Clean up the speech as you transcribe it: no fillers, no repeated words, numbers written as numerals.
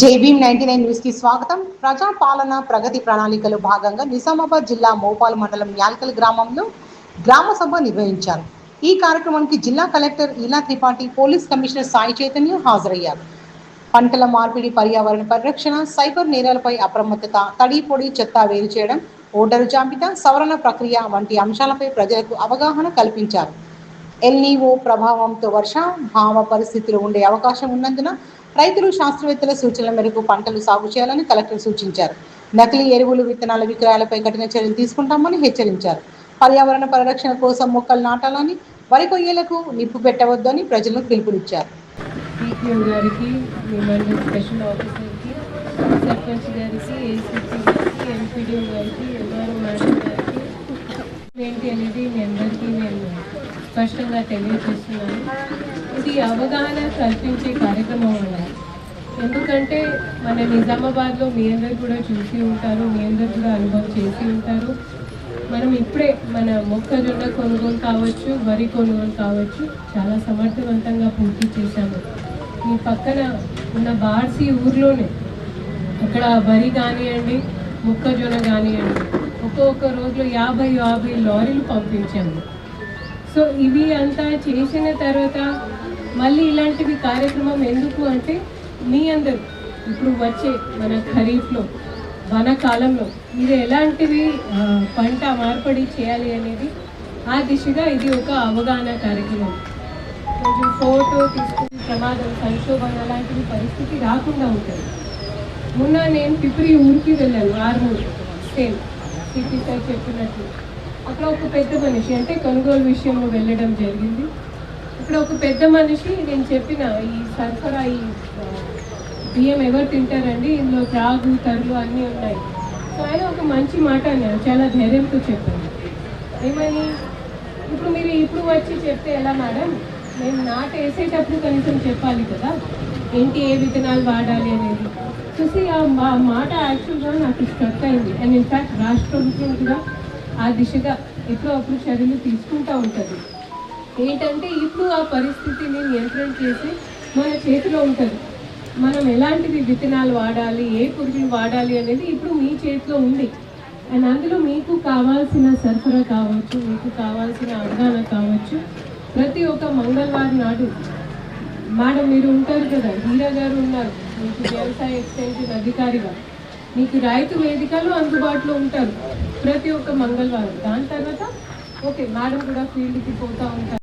JBM 99 news కి స్వాగతం. ప్రజా పాలన ప్రగతి ప్రణాళికలో భాగంగా నిజామాబాద్ జిల్లా మోపాల్ మండలం యాల్కల్ గ్రామంలో గ్రామ సభ నిర్వహించారు. ఈ కార్యక్రమానికి జిల్లా collector Ila Tripathi, police commissioner Sai Chaitanya హాజరయ్యారు. పంటల మార్పిడి, పర్యావరణ పరిరక్షణ, సైబర్ నేరాలపై అప్రమత్తత, తడి పొడి చెత్త వేరు చేయడం, ఓటరు జాబితా సవరణ ప్రక్రియ వంటి అంశాలపై ప్రజలకు అవగాహన కల్పించారు. ఎల్‌నిఓ ప్రభావంతో వర్షాభావ పరిస్థితులు ఉండే అవకాశం ఉన్నందున రైతులు శాస్త్రవేత్తల సూచనల మేరకు పంటలు సాగు చేయాలని కలెక్టర్ సూచించారు. నకిలీ ఎరువులు, విత్తనాల విక్రయాలపై కఠిన చర్యలు తీసుకుంటామని హెచ్చరించారు. పర్యావరణ పరిరక్షణ కోసం మొక్కలు నాటాలని, వరి కొయ్యలకు నిప్పు పెట్టవద్దని ప్రజలకు పిలుపునిచ్చారు. స్పష్టంగా తెలియజేస్తున్నాను. ఇది అవగాహన కల్పించే కార్యక్రమం ఉన్నాయి. ఎందుకంటే మన నిజామాబాద్లో మీ అందరు కూడా చూసి ఉంటారు, మీ అందరు కూడా అనుభవం చేసి ఉంటారు. మనం ఇప్పుడే మన మొక్కజొన్న కొనుగోలు కావచ్చు, వరి కొనుగోలు కావచ్చు, చాలా సమర్థవంతంగా పూర్తి చేశాము. మీ పక్కన ఉన్న బార్సీ ఊర్లోనే అక్కడ వరి కానివ్వండి, మొక్కజొన్న కానివ్వండి, ఒక్కొక్క రోజులో 50 లారీలు పంపించాము. సో ఇవి అంతా చేసిన తర్వాత మళ్ళీ ఇలాంటివి కార్యక్రమం ఎందుకు అంటే మీ అందరూ ఇప్పుడు వచ్చే మన ఖరీఫ్లో, వనకాలంలో మీరు ఎలాంటివి పంట మార్పిడి చేయాలి అనేది ఆ దిశగా ఇది ఒక అవగాహన కార్యక్రమం. కొంచెం ఫోటో తీసుకుని ప్రమాదం, సంక్షోభం అలాంటివి పరిస్థితి రాకుండా ఉంటుంది. మొన్న నేను పిప్రి ఊరికి వెళ్ళాను, ఆర్మూర్ సేమ్ సిపి సార్ చెప్పినట్లు. అక్కడ ఒక పెద్ద మనిషి అంటే కొనుగోలు విషయంలో వెళ్ళడం జరిగింది. ఇక్కడ ఒక పెద్ద మనిషి నేను చెప్పిన ఈ సరఫరా, ఈ బియ్యం ఎవరు తింటారండి, ఇందులో త్రాగు తరులు అన్నీ ఉన్నాయి. సో ఆయన ఒక మంచి మాట అన్నారు, చాలా ధైర్యంతో చెప్పాను. ఏమని, ఇప్పుడు మీరు ఇప్పుడు వచ్చి చెప్తే ఎలా మేడం, నేను నాట వేసేటప్పుడు కనీసం చెప్పాలి కదా ఏంటి, ఏ విత్తనాలు వాడాలి అనేది. చూసి ఆ మాట యాక్చువల్గా నాకు స్ట్రక్ అయింది. అండ్ ఇన్ఫ్యాక్ట్ రాష్ట్ర ప్రభుత్వం కూడా ఆ దిశగా ఎప్పుడో అప్పుడు చర్యలు తీసుకుంటూ ఉంటుంది. ఏంటంటే ఇప్పుడు ఆ పరిస్థితిని నియంత్రణ చేసి మన చేతిలో ఉంటుంది. మనం ఎలాంటివి విత్తనాలు వాడాలి, ఏ పురుగులు వాడాలి అనేది ఇప్పుడు మీ చేతిలో ఉంది. అండ్ అందులో మీకు కావాల్సిన సరఫరా కావచ్చు, మీకు కావాల్సిన అవగాహన కావచ్చు. ప్రతి ఒక్క మంగళవారం నాడు మేడం మీరు ఉంటారు కదా, హీరా గారు ఉన్నారు మీకు వ్యవసాయ ఎక్స్టెన్షన్ అధికారిగా, మీకు రైతు వేదికలు అందుబాటులో ఉంటారు ప్రతి ఒక్క మంగళవారం. దాని తర్వాత ఓకే మేడం కూడా ఫీల్డ్కి పోతూ ఉంటారు.